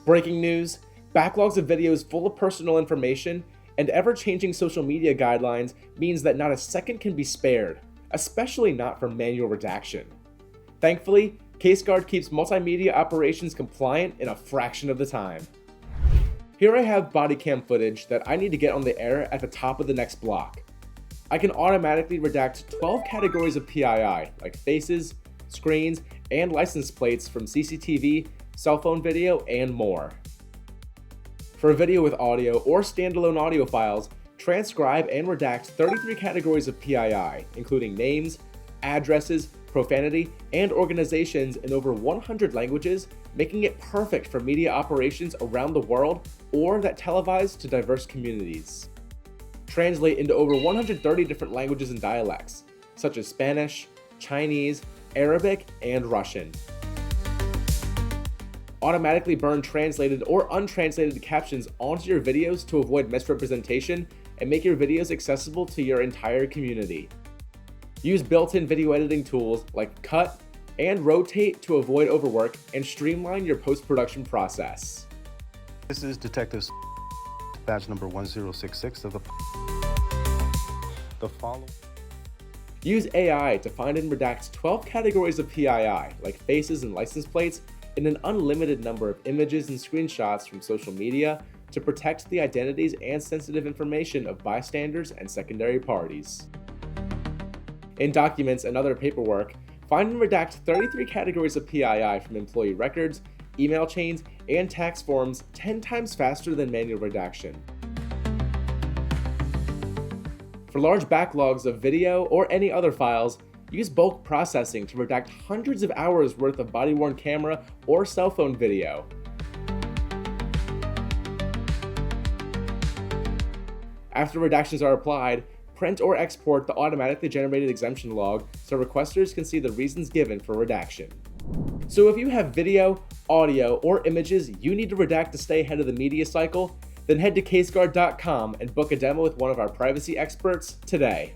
Breaking news: backlogs of videos full of personal information and ever-changing social media guidelines means that not a second can be spared, especially not for manual redaction. Thankfully, CaseGuard keeps multimedia operations compliant in a fraction of the time. Here I have body cam footage that I need to get on the air at the top of the next block. I can automatically redact 12 categories of PII, like faces, screens, and license plates from CCTV, cell phone video, and more. For a video with audio or standalone audio files, transcribe and redact 33 categories of PII, including names, addresses, profanity, and organizations in over 100 languages, making it perfect for media operations around the world or that televise to diverse communities. Translate into over 130 different languages and dialects, such as Spanish, Chinese, Arabic, and Russian. Automatically burn translated or untranslated captions onto your videos to avoid misrepresentation and make your videos accessible to your entire community. Use built-in video editing tools like Cut and Rotate to avoid overwork and streamline your post-production process. This is Detective badge number 1066 of the following. Use AI to find and redact 12 categories of PII, like faces and license plates, in an unlimited number of images and screenshots from social media to protect the identities and sensitive information of bystanders and secondary parties. In documents and other paperwork, find and redact 33 categories of PII from employee records, email chains, and tax forms 10 times faster than manual redaction. For large backlogs of video or any other files, use bulk processing to redact hundreds of hours worth of body-worn camera or cell phone video. After redactions are applied, print or export the automatically generated exemption log so requesters can see the reasons given for redaction. So if you have video, audio, or images you need to redact to stay ahead of the media cycle, then head to caseguard.com and book a demo with one of our privacy experts today.